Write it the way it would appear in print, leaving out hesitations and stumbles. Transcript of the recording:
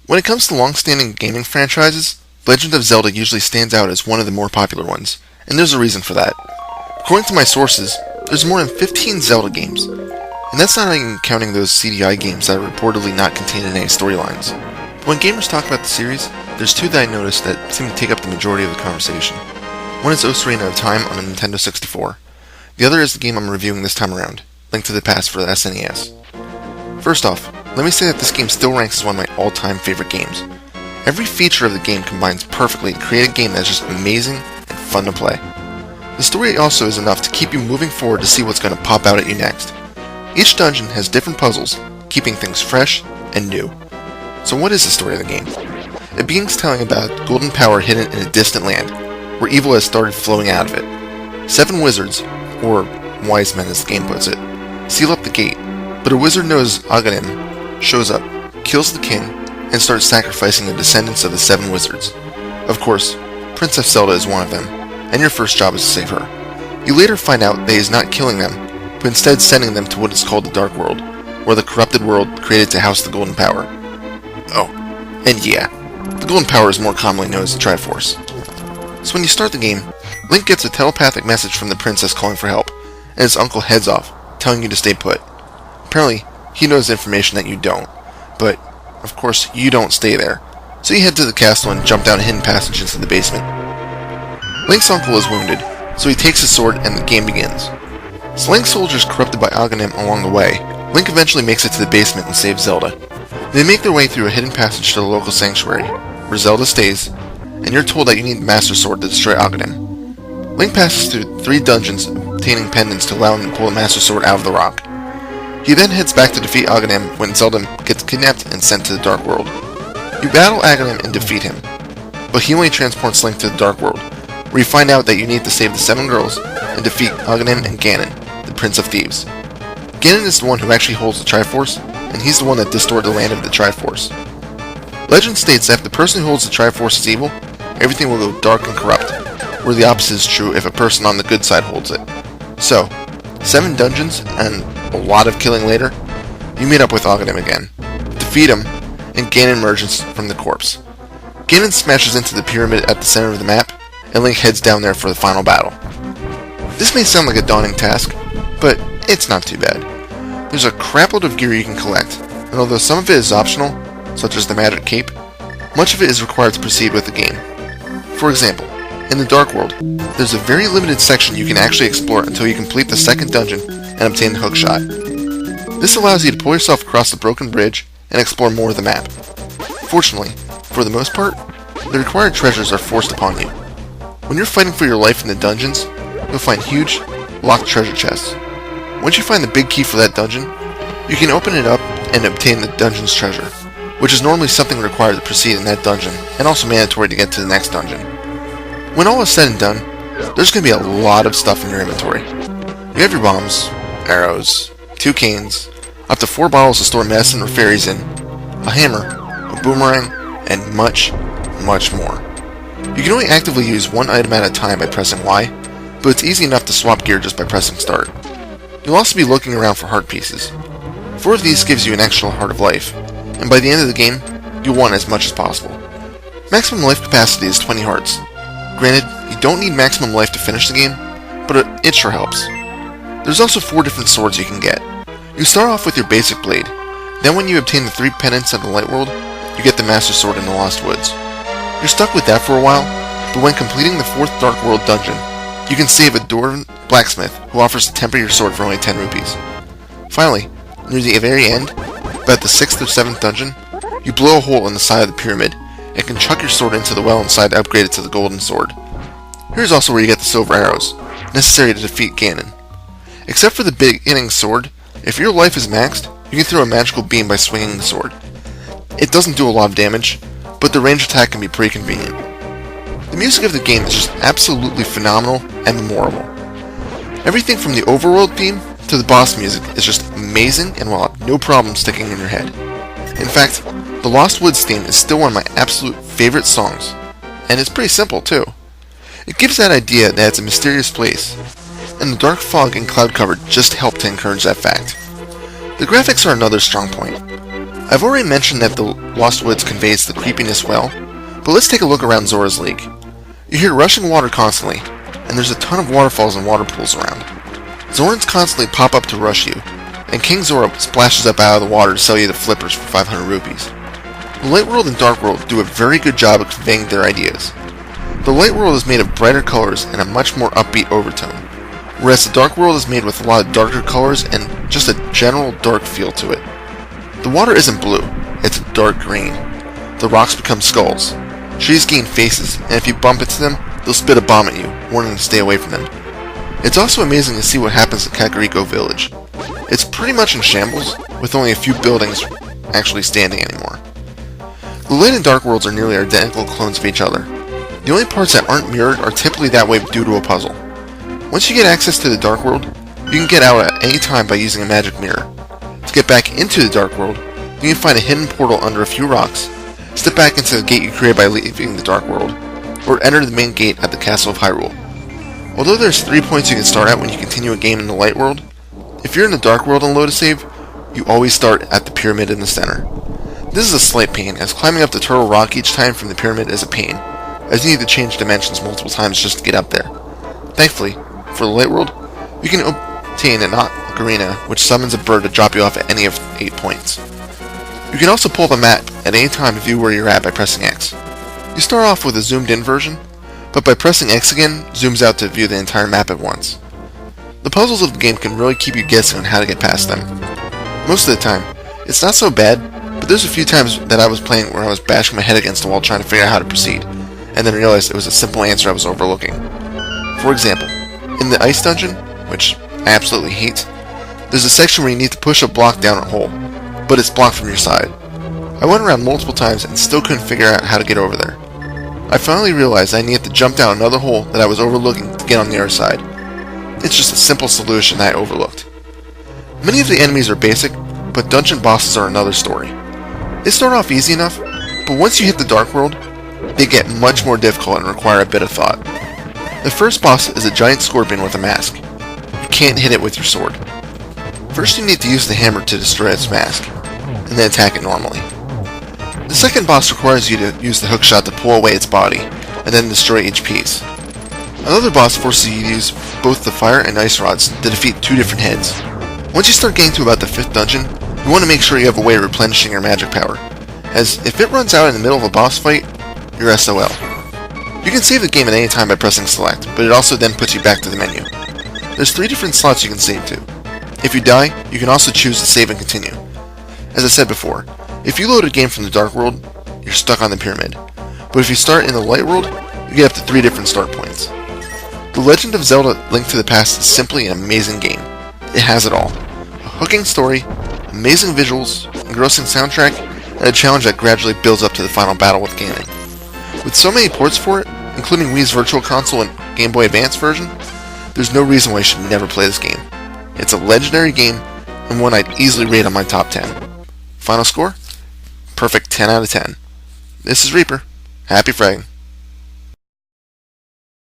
When it comes to long-standing gaming franchises, Legend of Zelda usually stands out as one of the more popular ones, and there's a reason for that. According to my sources, there's more than 15 Zelda games, and that's not even counting those CDI games that are reportedly not contained in any storylines. But when gamers talk about the series, there's two that I noticed that seem to take up the majority of the conversation. One is Ocarina of Time on a Nintendo 64. The other is the game I'm reviewing this time around, Link to the Past for the SNES. First off, let me say that this game still ranks as one of my all-time favorite games. Every feature of the game combines perfectly to create a game that's just amazing and fun to play. The story also is enough to keep you moving forward to see what's going to pop out at you next. Each dungeon has different puzzles, keeping things fresh and new. So what is the story of the game? It begins telling about golden power hidden in a distant land, where evil has started flowing out of it. 7 wizards, or wise men as the game puts it, seal up the gate, but a wizard known as Aghanim shows up, kills the king, and starts sacrificing the descendants of the 7 wizards. Of course, Princess Zelda is one of them, and your first job is to save her. You later find out that he is not killing them, but instead sending them to what is called the Dark World, or the corrupted world created to house the Golden Power. Oh, and yeah, the Golden Power is more commonly known as the Triforce. So when you start the game, Link gets a telepathic message from the princess calling for help, and his uncle heads off, telling you to stay put. Apparently, he knows information that you don't, but, of course, you don't stay there, so you head to the castle and jump down a hidden passage into the basement. Link's uncle is wounded, so he takes his sword and the game begins. So Link's soldiers corrupted by Aghanim along the way, Link eventually makes it to the basement and saves Zelda. They make their way through a hidden passage to the local sanctuary, where Zelda stays, and you're told that you need the Master Sword to destroy Aghanim. Link passes through 3 dungeons, obtaining pendants to allow him to pull the Master Sword out of the rock. He then heads back to defeat Aghanim when Zelda gets kidnapped and sent to the Dark World. You battle Aghanim and defeat him, but he only transports Link to the Dark World, where you find out that you need to save the 7 girls and defeat Aghanim and Ganon, the Prince of Thieves. Ganon is the one who actually holds the Triforce, and he's the one that distorted the land of the Triforce. Legend states that if the person who holds the Triforce is evil, everything will go dark and corrupt, where the opposite is true if a person on the good side holds it. So, 7 dungeons, and a lot of killing later, you meet up with Aghanim again, defeat him, and Ganon emerges from the corpse. Ganon smashes into the pyramid at the center of the map, and Link heads down there for the final battle. This may sound like a daunting task, but it's not too bad. There's a crapload of gear you can collect, and although some of it is optional, such as the magic cape, much of it is required to proceed with the game. For example, in the Dark World, there's a very limited section you can actually explore until you complete the 2nd dungeon and obtain the hookshot. This allows you to pull yourself across the broken bridge and explore more of the map. Fortunately, for the most part, the required treasures are forced upon you. When you're fighting for your life in the dungeons, you'll find huge, locked treasure chests. Once you find the big key for that dungeon, you can open it up and obtain the dungeon's treasure, which is normally something required to proceed in that dungeon, and also mandatory to get to the next dungeon. When all is said and done, there's going to be a lot of stuff in your inventory. You have your bombs, arrows, 2 canes, up to 4 bottles to store medicine or fairies in, a hammer, a boomerang, and much, much more. You can only actively use 1 item at a time by pressing Y, but it's easy enough to swap gear just by pressing start. You'll also be looking around for heart pieces. 4 of these gives you an extra heart of life, and by the end of the game, you'll want as much as possible. Maximum life capacity is 20 hearts. Granted, you don't need maximum life to finish the game, but it sure helps. There's also 4 different swords you can get. You start off with your basic blade, then when you obtain the 3 pendants of the Light World, you get the Master Sword in the Lost Woods. You're stuck with that for a while, but when completing the 4th Dark World dungeon, you can save a dwarven blacksmith who offers to temper your sword for only 10 rupees. Finally, near the very end, about the 6th or 7th dungeon, you blow a hole in the side of the pyramid, and can chuck your sword into the well inside to upgrade it to the golden sword. Here's also where you get the silver arrows, necessary to defeat Ganon. Except for the beginning sword, if your life is maxed, you can throw a magical beam by swinging the sword. It doesn't do a lot of damage, but the range attack can be pretty convenient. The music of the game is just absolutely phenomenal and memorable. Everything from the overworld theme to the boss music is just amazing and will have no problem sticking in your head. In fact, the Lost Woods theme is still one of my absolute favorite songs, and it's pretty simple too. It gives that idea that it's a mysterious place, and the dark fog and cloud cover just help to encourage that fact. The graphics are another strong point. I've already mentioned that the Lost Woods conveys the creepiness well, but let's take a look around Zora's League. You hear rushing water constantly, and there's a ton of waterfalls and water pools around. Zorans constantly pop up to rush you, and King Zora splashes up out of the water to sell you the flippers for 500 rupees. The Light World and Dark World do a very good job of conveying their ideas. The Light World is made of brighter colors and a much more upbeat overtone, whereas the Dark World is made with a lot of darker colors and just a general dark feel to it. The water isn't blue, it's a dark green. The rocks become skulls. Trees gain faces, and if you bump into them, they'll spit a bomb at you, warning you to stay away from them. It's also amazing to see what happens at Kakariko Village. It's pretty much in shambles, with only a few buildings actually standing anymore. The Light and Dark Worlds are nearly identical clones of each other. The only parts that aren't mirrored are typically that way due to a puzzle. Once you get access to the Dark World, you can get out at any time by using a magic mirror. To get back into the Dark World, you can find a hidden portal under a few rocks, step back into the gate you created by leaving the Dark World, or enter the main gate at the Castle of Hyrule. Although there's 3 points you can start at when you continue a game in the Light World, if you're in the Dark World and load a save, you always start at the pyramid in the center. This is a slight pain, as climbing up the Turtle Rock each time from the pyramid is a pain, as you need to change dimensions multiple times just to get up there. Thankfully, for the Light World, you can obtain an ocarina, which summons a bird to drop you off at any of 8 points. You can also pull the map at any time to view where you're at by pressing X. You start off with a zoomed in version, but by pressing X again, zooms out to view the entire map at once. The puzzles of the game can really keep you guessing on how to get past them. Most of the time, it's not so bad, but there's a few times that I was playing where I was bashing my head against the wall trying to figure out how to proceed, and then realized it was a simple answer I was overlooking. For example, in the ice dungeon, which I absolutely hate, there's a section where you need to push a block down a hole, but it's blocked from your side. I went around multiple times and still couldn't figure out how to get over there. I finally realized I needed to jump down another hole that I was overlooking to get on the other side. It's just a simple solution that I overlooked. Many of the enemies are basic, but dungeon bosses are another story. They start off easy enough, but once you hit the Dark World, they get much more difficult and require a bit of thought. The first boss is a giant scorpion with a mask. You can't hit it with your sword. First you need to use the hammer to destroy its mask, and then attack it normally. The second boss requires you to use the hookshot to pull away its body, and then destroy each piece. Another boss forces you to use both the fire and ice rods to defeat 2 different heads. Once you start getting to about the 5th dungeon, you want to make sure you have a way of replenishing your magic power, as if it runs out in the middle of a boss fight, you're SOL. You can save the game at any time by pressing select, but it also then puts you back to the menu. There's 3 different slots you can save to. If you die, you can also choose to save and continue. As I said before, if you load a game from the Dark World, you're stuck on the pyramid. But if you start in the Light World, you get up to 3 different start points. The Legend of Zelda: Link to the Past is simply an amazing game. It has it all. A hooking story, amazing visuals, engrossing soundtrack, and a challenge that gradually builds up to the final battle with Ganon. With so many ports for it, including Wii's Virtual Console and Game Boy Advance version, there's no reason why you should never play this game. It's a legendary game, and one I'd easily rate on my top 10. Final score? Perfect 10 out of 10. This is Reaper. Happy fragging.